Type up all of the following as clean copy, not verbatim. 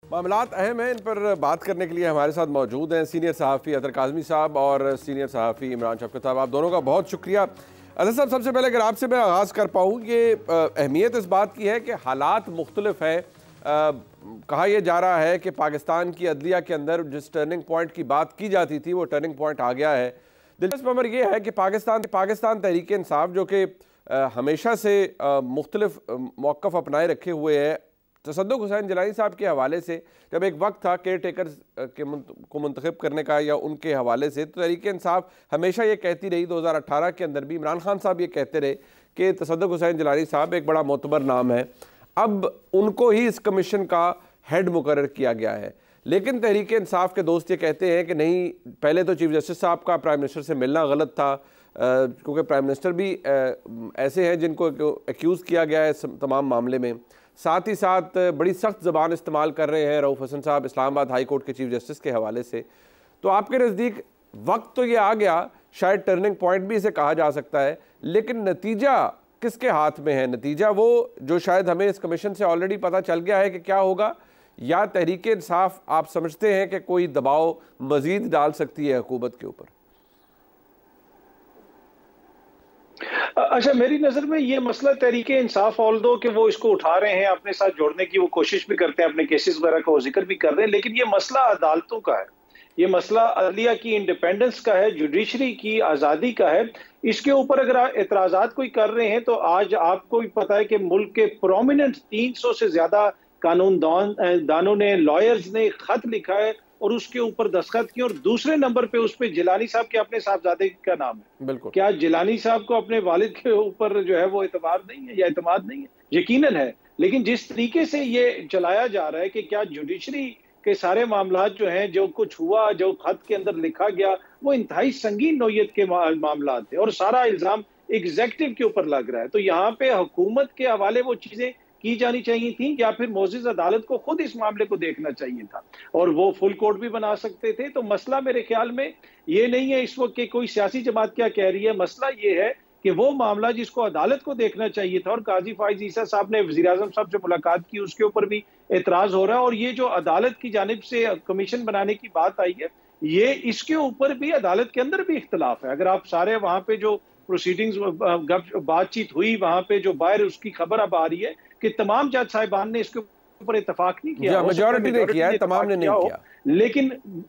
मामलात अहम हैं, इन पर बात करने के लिए हमारे साथ मौजूद हैं सीनियर सहाफ़ी अतर काज़मी साहब और सीनियर सहाफ़ी इमरान शफ़क़त साहब। आप दोनों का बहुत शुक्रिया। अतर साहब, सबसे पहले अगर आपसे मैं आगाज़ कर पाऊँ, ये अहमियत इस बात की है कि हालात मुख्तलिफ हैं। कहा यह जा रहा है कि पाकिस्तान की अदलिया के अंदर जिस टर्निंग पॉइंट की बात की जाती थी वो टर्निंग पॉइंट आ गया है। दिलचस्प अमर यह है कि पाकिस्तान तहरीक इंसाफ जो कि हमेशा से मुख्तलिफ मौक़िफ़ अपनाए रखे हुए है, तसद्दुक़ हुसैन जिलानी साहब के हवाले से जब एक वक्त था केयर टेकर्स को मुंतखब करने का या उनके हवाले से, तो तहरीक इंसाफ हमेशा ये कहती रही, 2018 के अंदर भी इमरान खान साहब ये कहते रहे कि तसद्दुक़ हुसैन जिलानी साहब एक बड़ा मोतबर नाम है। अब उनको ही इस कमीशन का हेड मुकर्रर किया गया है, लेकिन तहरीक इंसाफ के दोस्त ये कहते हैं कि नहीं, पहले तो चीफ जस्टिस साहब का प्राइम मिनिस्टर से मिलना गलत था, क्योंकि प्राइम मिनिस्टर भी ऐसे हैं जिनको एक्यूज़ किया गया है तमाम मामले में। साथ ही साथ बड़ी सख्त ज़बान इस्तेमाल कर रहे हैं रऊफ़ हसन साहब इस्लामाबाद हाई कोर्ट के चीफ जस्टिस के हवाले से। तो आपके नज़दीक वक्त तो ये आ गया, शायद टर्निंग पॉइंट भी इसे कहा जा सकता है, लेकिन नतीजा किसके हाथ में है? नतीजा वो जो शायद हमें इस कमीशन से ऑलरेडी पता चल गया है कि क्या होगा, या तहरीक इंसाफ आप समझते हैं कि कोई दबाव मज़ीद डाल सकती है हुकूमत के ऊपर? अच्छा, मेरी नज़र में ये मसला तहरीक इंसाफ, ऑल्दो कि वो इसको उठा रहे हैं, अपने साथ जोड़ने की वो कोशिश भी करते हैं, अपने केसेस वगैरह का वो जिक्र भी कर रहे हैं, लेकिन ये मसला अदालतों का है, ये मसला अदलिया की इंडिपेंडेंस का है, जुडिशरी की आज़ादी का है। इसके ऊपर अगर एतराज़ात कोई कर रहे हैं तो आज आपको भी पता है कि मुल्क के प्रोमिनेंट 300 से ज्यादा कानून दानों ने, लॉयर्स ने खत लिखा है और उसके ऊपर दस्तखत किए, और दूसरे नंबर पे उस पे जिलानी साहब के अपने साहबजादे का नाम है। बिल्कुल। क्या जिलानी साहब को अपने वालिद के ऊपर जो है वो एतबार नहीं है या एतमाद नहीं है? यकीनन है, लेकिन जिस तरीके से ये चलाया जा रहा है कि क्या जुडिशरी के सारे मामला जो हैं, जो कुछ हुआ, जो खत के अंदर लिखा गया, वो इंतहाई संगीन नौयत के मामला थे और सारा इल्जाम एग्जेक्टिव के ऊपर लग रहा है। तो यहाँ पे हुकूमत के हवाले वो चीजें की जानी चाहिए थी, या फिर मोअज़्ज़िज़ अदालत को खुद इस मामले को देखना चाहिए था और वो फुल कोर्ट भी बना सकते थे। तो मसला मेरे ख्याल में ये नहीं है इस वक्त कि कोई सियासी जमात क्या कह रही है, मसला ये है कि वो मामला जिसको अदालत को देखना चाहिए था, और काजी फाइज ईसा साहब ने वज़ीर आज़म साहब से मुलाकात की, उसके ऊपर भी एतराज हो रहा है। और ये जो अदालत की जानिब से कमीशन बनाने की बात आई है, ये इसके ऊपर भी अदालत के अंदर भी इख्तलाफ है। अगर आप सारे वहां पे जो प्रोसीडिंग्स बातचीत हुई, वहां पे जो बाहर उसकी खबर अब आ रही है कि तमाम जज साहिबान ने इसके ऊपर इत्तेफाक नहीं किया, मेजॉरिटी ने किया है, तमाम ने नहीं किया, लेकिन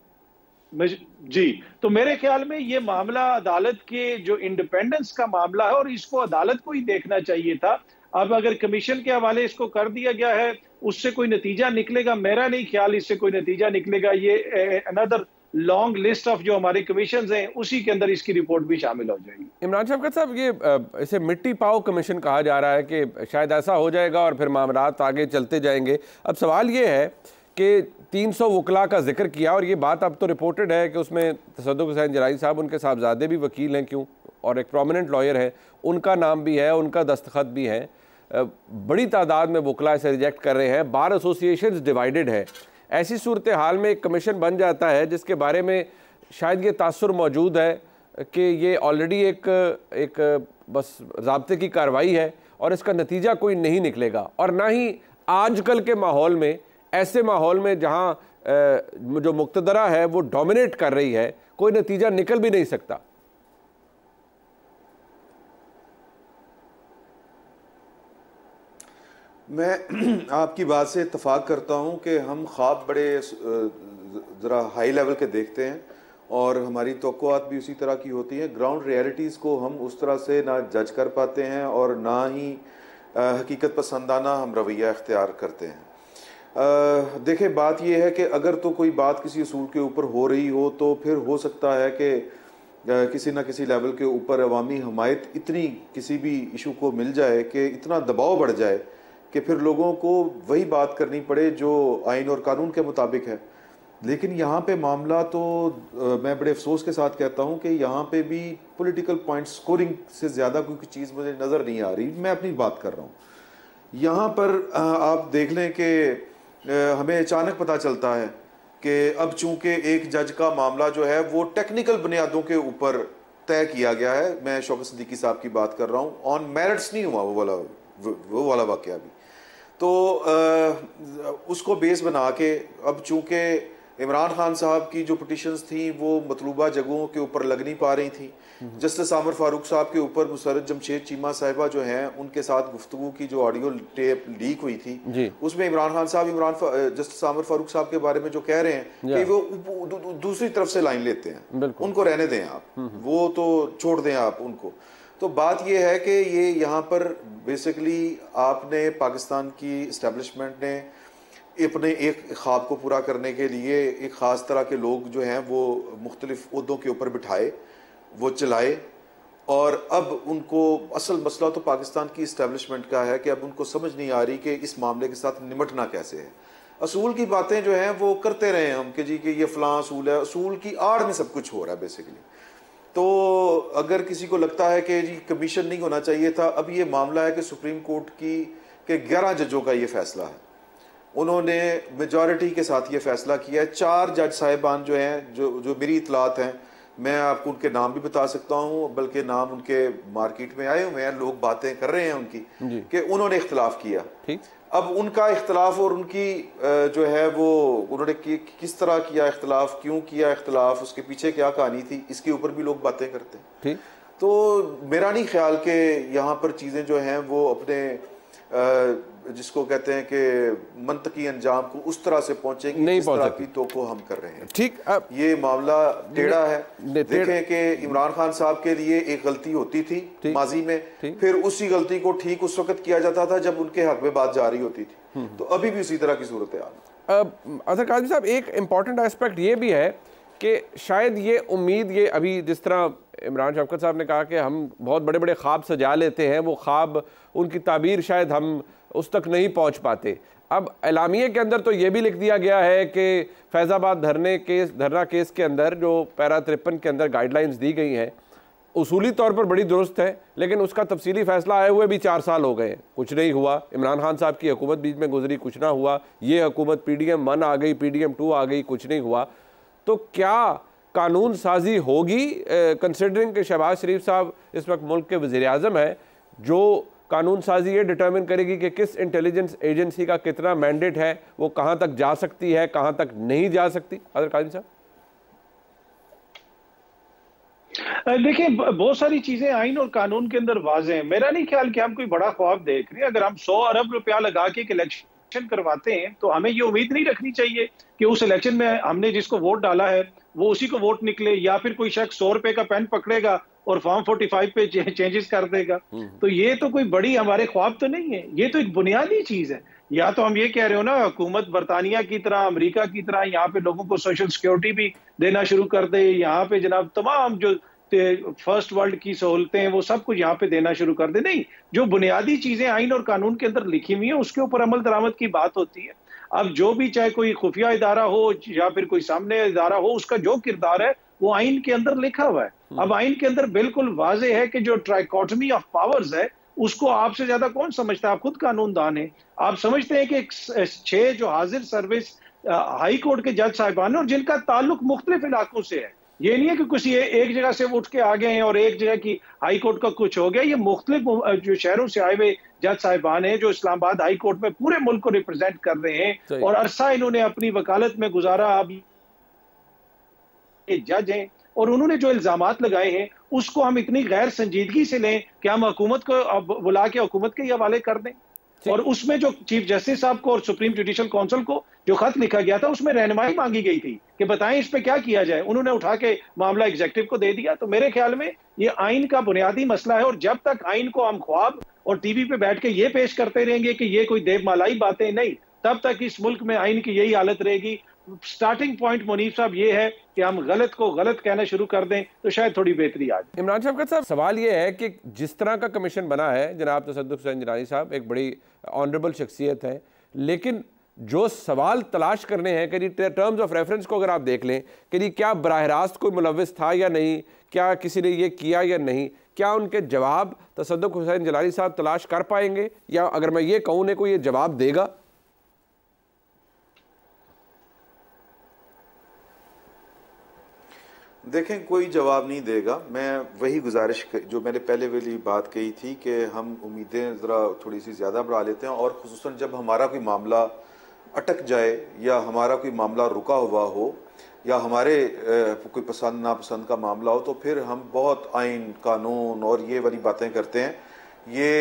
जी, तो मेरे ख्याल में ये मामला अदालत के जो इंडिपेंडेंस का मामला है और इसको अदालत को ही देखना चाहिए था। अब अगर कमीशन के हवाले इसको कर दिया गया है, उससे कोई नतीजा निकलेगा, मेरा नहीं ख्याल इससे कोई नतीजा निकलेगा। ये अनदर लॉन्ग लिस्ट ऑफ जो हमारे कमीशन हैं, उसी के अंदर इसकी रिपोर्ट भी शामिल हो जाएगी। इमरान शफ़क़त साहब, ये इसे मिट्टी पाओ कमीशन कहा जा रहा है कि शायद ऐसा हो जाएगा और फिर मामलात आगे चलते जाएंगे। अब सवाल ये है कि 300 वकला का जिक्र किया, और ये बात अब तो रिपोर्टेड है कि उसमें तसद्दुक़ हुसैन जिलानी साहब, उनके साहबजादे भी वकील हैं, क्यों, और एक प्रोमिनेंट लॉयर है, उनका नाम भी है, उनका दस्तखत भी है। बड़ी तादाद में वकला इसे रिजेक्ट कर रहे हैं, बार एसोसिएशन डिवाइडेड है। ऐसी सूरत हाल में एक कमीशन बन जाता है जिसके बारे में शायद ये तासुर मौजूद है कि ये ऑलरेडी एक बस ज़ाब्ते की कार्रवाई है और इसका नतीजा कोई नहीं निकलेगा, और ना ही आजकल के माहौल में, ऐसे माहौल में जहाँ जो मुक्तदरा है वो डोमिनेट कर रही है, कोई नतीजा निकल भी नहीं सकता। मैं आपकी बात से इत्तफाक करता हूं कि हम ख्वाब बड़े ज़रा हाई लेवल के देखते हैं और हमारी तवक्कुआत भी उसी तरह की होती हैं। ग्राउंड रियलिटीज़ को हम उस तरह से ना जज कर पाते हैं और ना ही हकीकत पसंदाना हम रवैया इख्तियार करते हैं। देखें, बात यह है कि अगर तो कोई बात किसी असूल के ऊपर हो रही हो तो फिर हो सकता है कि किसी ना किसी लेवल के ऊपर अवामी हमायत इतनी किसी भी इशू को मिल जाए कि इतना दबाव बढ़ जाए कि फिर लोगों को वही बात करनी पड़े जो आइन और कानून के मुताबिक है। लेकिन यहाँ पे मामला तो मैं बड़े अफसोस के साथ कहता हूँ कि यहाँ पे भी पॉलिटिकल पॉइंट स्कोरिंग से ज़्यादा कोई चीज़ मुझे नज़र नहीं आ रही। मैं अपनी बात कर रहा हूँ। यहाँ पर आप देख लें कि हमें अचानक पता चलता है कि अब चूँकि एक जज का मामला जो है वो टेक्निकल बुनियादों के ऊपर तय किया गया है। मैं शौकत सिद्दीकी साहब की बात कर रहा हूँ। ऑन मेरिट्स नहीं हुआ वो वाला वाक़या भी। तो उसको बेस बना के अब चूंकि इमरान खान साहब की जो पिटिशंस थी वो मतलूबा जगहों के ऊपर लग नहीं पा रही थी। जस्टिस आमिर फारूक साहब के ऊपर मुसर्रत जमशेद चीमा साहिबा जो हैं उनके साथ गुफ्तगू की जो ऑडियो टेप लीक हुई थी, उसमें इमरान खान साहब जस्टिस आमिर फारूक साहब के बारे में जो कह रहे हैं कि वो दूसरी तरफ से लाइन लेते हैं, उनको रहने दें आप, वो तो छोड़ दें आप उनको। तो बात यह है कि ये यहाँ पर बेसिकली आपने पाकिस्तान की इस्टेब्लिशमेंट ने अपने एक ख्वाब को पूरा करने के लिए एक ख़ास तरह के लोग जो हैं वो मुख्तलिफ ओहदों के ऊपर बिठाए, वो चलाए, और अब उनको असल मसला तो पाकिस्तान की इस्टेब्लिशमेंट का है कि अब उनको समझ नहीं आ रही कि इस मामले के साथ निमटना कैसे है। असूल की बातें जो हैं वो करते रहे हम कि जी कि ये फ़लाँ असूल है, असूल की आड़ में सब कुछ हो रहा है बेसिकली। तो अगर किसी को लगता है कि जी कमीशन नहीं होना चाहिए था, अब ये मामला है कि सुप्रीम कोर्ट की के 11 जजों का ये फैसला है, उन्होंने मेजॉरिटी के साथ ये फैसला किया है। 4 जज साहिबान जो हैं जो मेरी इतलात हैं, मैं आपको उनके नाम भी बता सकता हूँ, बल्कि नाम उनके मार्केट में आए हुए हैं, लोग बातें कर रहे हैं उनकी कि उन्होंने इख्तलाफ किया। ठीक, अब उनका इख्तलाफ और उनकी जो है वो उन्होंने किस तरह किया इख्तलाफ, क्यों किया इख्तलाफ, उसके पीछे क्या कहानी थी, इसके ऊपर भी लोग बातें करते हैं। ठीक, तो मेरा नहीं ख्याल कि यहाँ पर चीज़ें जो हैं वो अपने जिसको कहते हैं कि मंतकी अंजाम को उस तरह से पहुंचेगी नहीं पहुंच सकती तो को हम कर रहे हैं। ठीक, अब ये मामला टेढ़ा है। देखें कि इमरान खान साहब के लिए एक गलती होती थी माजी में, फिर उसी गलती को ठीक उस वक्त किया जाता था जब उनके हक में बात जारी होती थी, तो अभी भी उसी तरह की सूरत है। अजहर काज़मी साहब, एक इम्पॉर्टेंट एस्पेक्ट ये भी है कि शायद ये उम्मीद, ये अभी जिस तरह इमरान शफकत साहब ने कहा कि हम बहुत बड़े बड़े ख्वाब सजा लेते हैं, वो ख्वाब उनकी ताबीर शायद हम उस तक नहीं पहुंच पाते। अब एलामिये के अंदर तो ये भी लिख दिया गया है कि फैज़ाबाद धरना केस के अंदर जो पैरा 53 के अंदर गाइडलाइंस दी गई हैं उसूली तौर पर बड़ी दुरुस्त है, लेकिन उसका तफसीली फैसला आए हुए भी 4 साल हो गए, कुछ नहीं हुआ। इमरान खान साहब की हुकूमत बीच में गुजरी, कुछ ना हुआ। ये हुकूमत PDM 1 आ गई, PDM 2 आ गई, कुछ नहीं हुआ। तो क्या कानून साजी होगी, कंसिडरिंग कि शहबाज शरीफ साहब इस वक्त मुल्क के वज़ीर आज़म है, जो कानून साजी ये डिटर्मिन करेगी कि किस इंटेलिजेंस एजेंसी का कितना मैंडेट है, वो कहाँ तक जा सकती है, कहाँ तक नहीं जा सकती? अदर काज़मी साहब, देखिए बहुत सारी चीजें आइन और कानून के अंदर वाज़ेह हैं। मेरा नहीं ख्याल कि हम कोई बड़ा ख्वाब देख रहे हैं। अगर हम 100 अरब रुपया लगा के एक इलेक्शन करवाते हैं तो हमें ये उम्मीद नहीं रखनी चाहिए कि उस इलेक्शन में हमने जिसको वोट डाला है वो उसी को वोट निकले, या फिर कोई शख्स 100 रुपए का पेन पकड़ेगा और फॉर्म 45 पे चेंजेस कर देगा। तो ये तो कोई बड़ी हमारे ख्वाब तो नहीं है, ये तो एक बुनियादी चीज है। या तो हम ये कह रहे हो ना, हुकूमत बरतानिया की तरह, अमेरिका की तरह यहाँ पे लोगों को सोशल सिक्योरिटी भी देना शुरू कर दे, यहाँ पे जनाब तमाम जो फर्स्ट वर्ल्ड की सहूलतें हैं वो सब कुछ यहाँ पे देना शुरू कर दे। नहीं, जो बुनियादी चीजें आइन और कानून के अंदर लिखी हुई है उसके ऊपर अमल दरामद की बात होती है। अब जो भी, चाहे कोई खुफिया इदारा हो या फिर कोई सामने इदारा हो, उसका जो किरदार है वो आइन के अंदर लिखा हुआ है। अब आइन के अंदर बिल्कुल वाज़ेह है कि जो ट्राइकोटमी ऑफ पावर्स है उसको आपसे ज्यादा कौन समझता है? आप खुद कानूनदान हैं। आप समझते हैं कि 6 जो हाजिर सर्विस हाई कोर्ट के जज साहिबान और जिनका ताल्लुक मुख्तलिफ इलाकों से है, ये नहीं है कि किसी एक जगह से उठ के आ गए हैं और एक जगह की हाई कोर्ट का कुछ हो गया। ये मुख्तलिफ जो शहरों से आए हुए जज साहिबान हैं जो इस्लामाबाद हाई कोर्ट में पूरे मुल्क को रिप्रेजेंट कर रहे हैं और अरसा इन्होंने अपनी वकालत में गुजारा। अब ये जज हैं और उन्होंने जो इल्जामात लगाए हैं उसको हम इतनी गैर संजीदगी से लें कि हम हुकूमत को अब बुला के हुकूमत के हवाले कर दें। और उसमें जो चीफ जस्टिस साहब को और सुप्रीम जुडिशल काउंसिल को जो खत लिखा गया था उसमें रहनुमाई मांगी गई थी कि बताएं इस पे क्या किया जाए। उन्होंने उठा के मामला एग्जीक्यूटिव को दे दिया। तो मेरे ख्याल में ये आइन का बुनियादी मसला है और जब तक आइन को हम ख्वाब और टीवी पे बैठ के ये पेश करते रहेंगे कि ये कोई देवमालाई बातें, नहीं, तब तक इस मुल्क में आइन की यही हालत रहेगी। स्टार्टिंग पॉइंट मुनीफ साहब ये है कि हम गलत को गलत कहना शुरू कर दें तो शायद थोड़ी बेहतरी आ जाए। इमरान शफकत साहब, सवाल ये है कि जिस तरह का कमीशन बना है, जनाब तसद्दुक़ हुसैन जिलानी साहब एक बड़ी ऑनरेबल शख्सियत है, लेकिन जो सवाल तलाश करने हैं कि टर्म्स ऑफ रेफरेंस को अगर आप देख लें कि क्या बराह रास्त कोई मुलव्विस था या नहीं, क्या किसी ने ये किया या नहीं, क्या उनके जवाब तसद्दुक़ हुसैन जिलानी साहब तलाश कर पाएंगे, या अगर मैं ये कहूँ ने कोई ये जवाब देगा? देखें, कोई जवाब नहीं देगा। मैं वही गुजारिश जो मैंने पहले वाली बात कही थी कि हम उम्मीदें ज़रा थोड़ी सी ज़्यादा बढ़ा लेते हैं, और ख़ुसूसन जब हमारा कोई मामला अटक जाए या हमारा कोई मामला रुका हुआ हो या हमारे कोई पसंद नापसंद का मामला हो, तो फिर हम बहुत आइन कानून और ये वाली बातें करते हैं। ये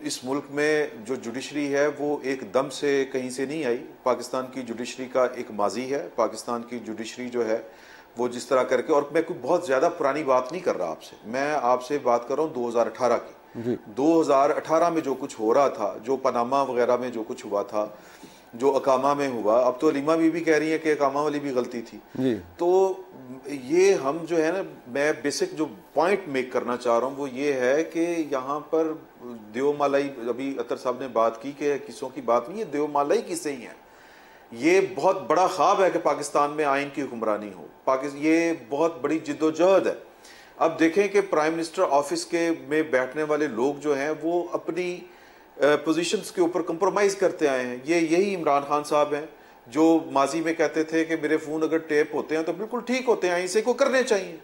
इस मुल्क में जो जुडिशरी है वो एकदम से कहीं से नहीं आई। पाकिस्तान की जुडिशरी का एक माजी है। पाकिस्तान की जुडिशरी जो है वो जिस तरह करके, और मैं कोई बहुत ज़्यादा पुरानी बात नहीं कर रहा आपसे, मैं आपसे बात कर रहा हूँ 2018 की। 2018 में जो कुछ हो रहा था, जो पनामा वगैरह में जो कुछ हुआ था, जो अकामा में हुआ, अब तो अलीमा बीबी कह रही है कि अकामा वाली भी गलती थी जी। तो ये हम जो है ना, मैं बेसिक जो पॉइंट मेक करना चाह रहा हूँ वो ये है कि यहाँ पर देवमालाई, अभी अतर साहब ने बात की कि किस्सों की बात नहीं है, देवमालाई किस्से ही हैं। ये बहुत बड़ा ख्वाब है कि पाकिस्तान में आइन की हुक्मरानी हो। ये बहुत बड़ी जिद्दोजहद है। अब देखें कि प्राइम मिनिस्टर ऑफिस के में बैठने वाले लोग जो हैं वो अपनी पोजीशंस के ऊपर कंप्रोमाइज करते आए हैं। ये यही इमरान खान साहब हैं जो माजी में कहते थे कि मेरे फोन अगर टेप होते हैं तो बिल्कुल ठीक होते हैं, इसे को करने चाहिए।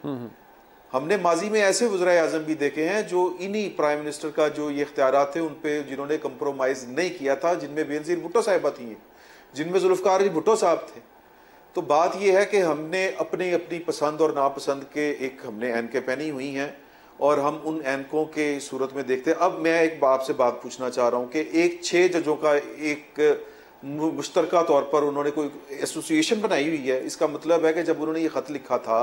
हमने माजी में ऐसे वज़ीर आज़म भी देखे हैं जो इन्हीं प्राइम मिनिस्टर का जो ये इख्तियारात थे उन पे जिन्होंने कंप्रोमाइज नहीं किया था, जिनमें बेनज़ीर भुट्टो साहिबा थी, जिनमें जुल्फ़िकार अली भुट्टो साहब थे। तो बात यह है कि हमने अपनी अपनी पसंद और नापसंद के एक हमने एनके पहनी हुई हैं और हम उन एनकों के सूरत में देखते हैं। अब मैं एक आपसे बात पूछना चाह रहा हूँ कि एक 6 जजों का एक मुश्तरका तौर पर उन्होंने कोई एसोसिएशन बनाई हुई है। इसका मतलब है कि जब उन्होंने ये खत लिखा था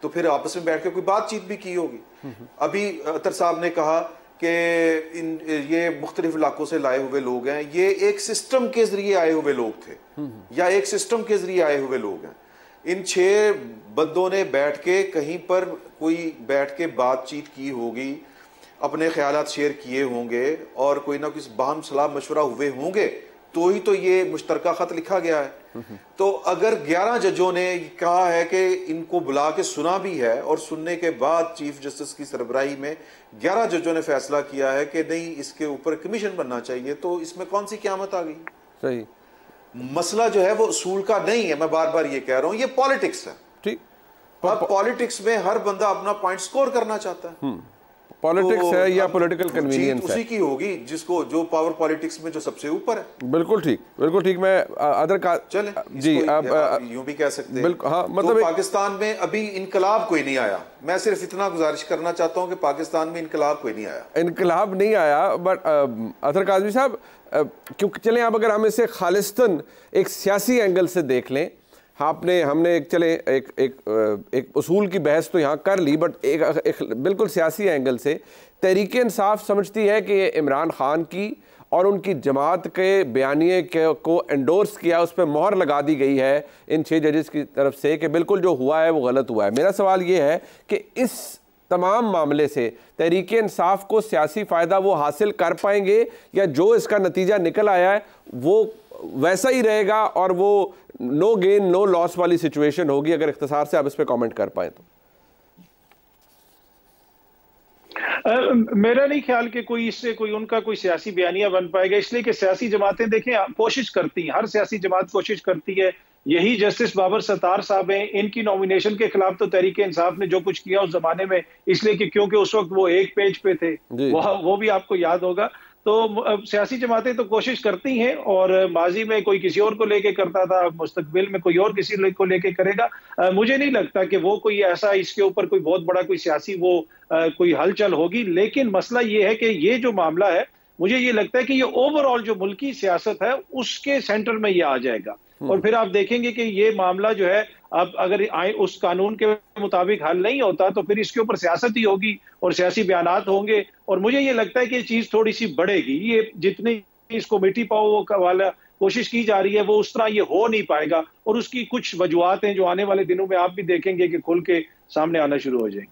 तो फिर आपस में बैठ के कोई बातचीत भी की होगी। अभी अतर साहब ने कहा कि ये मुख्तलिफ इलाकों से लाए हुए लोग हैं, ये एक सिस्टम के जरिए आए हुए लोग थे या एक सिस्टम के जरिए आए हुए लोग हैं। इन 6 बंदों ने बैठ के कहीं पर कोई बैठ के बातचीत की होगी, अपने ख्यालात शेयर किए होंगे और कोई ना कोई बाहम सलाह मशवरा हुए होंगे, तो ही तो ये मुश्तरका खत लिखा गया है। तो अगर 11 जजों ने कहा है कि इनको बुला के सुना भी है और सुनने के बाद चीफ जस्टिस की सरबराही में 11 जजों ने फैसला किया है कि नहीं इसके ऊपर कमीशन बनना चाहिए, तो इसमें कौन सी क़यामत आ गई? सही मसला जो है वो उसूल का नहीं है, मैं बार बार ये कह रहा हूं, ये पॉलिटिक्स है। ठीक, अब पॉलिटिक्स में हर बंदा अपना पॉइंट स्कोर करना चाहता है। पॉलिटिक्स तो है या पॉलिटिकल कन्वीनियंस है, उसी की होगी जिसको जो पावर पॉलिटिक्स में जो सबसे ऊपर है। बिल्कुल ठीक, बिल्कुल ठीक। मैं अदर का चले जी अब यूं भी कह सकते हैं। हाँ, मतलब तो पाकिस्तान में अभी इनकलाब कोई नहीं आया। मैं सिर्फ इतना गुजारिश करना चाहता हूं कि पाकिस्तान में इनकलाब कोई नहीं आया। इनकलाब नहीं आया, बट अदर काज़मी साहब क्योंकि चलें आप अगर हम इसे खालिस्तन एक सियासी एंगल से देख लें, हमने एक उसूल की बहस तो यहाँ कर ली, बट एक बिल्कुल सियासी एंगल से तहरीक इंसाफ समझती है कि ये इमरान खान की और उनकी जमात के बयानिए को एंडोर्स किया, उस पर मोहर लगा दी गई है इन 6 जजेस की तरफ से कि बिल्कुल जो हुआ है वो गलत हुआ है। मेरा सवाल ये है कि इस तमाम मामले से तहरीक इंसाफ को सियासी फ़ायदा वो हासिल कर पाएंगे या जो इसका नतीजा निकल आया है वो वैसा ही रहेगा और वो नो गेन नो लॉस वाली सिचुएशन होगी? अगर इख्तिसार से आप इस पे कमेंट कर पाए तो। मेरा नहीं ख्याल कि कोई इससे कोई उनका कोई सियासी बयानिया बन पाएगा, इसलिए कि सियासी जमातें देखें कोशिश करती हैं, हर सियासी जमात कोशिश करती है। यही जस्टिस बाबर सत्तार साहब हैं, इनकी नॉमिनेशन के खिलाफ तो तहरीक इंसाफ ने जो कुछ किया उस जमाने में, इसलिए कि क्योंकि उस वक्त वो एक पेज पे थे, वो भी आपको याद होगा। तो सियासी जमातें तो कोशिश करती हैं और माजी में कोई किसी और को लेके करता था, मुस्तकबिल में कोई और किसी को लेके करेगा। मुझे नहीं लगता कि वो कोई ऐसा इसके ऊपर कोई बहुत बड़ा कोई सियासी वो कोई हलचल होगी। लेकिन मसला ये है कि ये जो मामला है, मुझे ये लगता है कि ये ओवरऑल जो मुल्की सियासत है उसके सेंटर में ये आ जाएगा और फिर आप देखेंगे कि ये मामला जो है अब अगर उस कानून के मुताबिक हल नहीं होता तो फिर इसके ऊपर सियासत ही होगी और सियासी बयानात होंगे और मुझे ये लगता है कि ये चीज थोड़ी सी बढ़ेगी। ये जितनी इसको मिट्टी पाओ वाला कोशिश की जा रही है वो उस तरह ये हो नहीं पाएगा और उसकी कुछ वजूहात हैं जो आने वाले दिनों में आप भी देखेंगे कि खुल के सामने आना शुरू हो जाएंगी।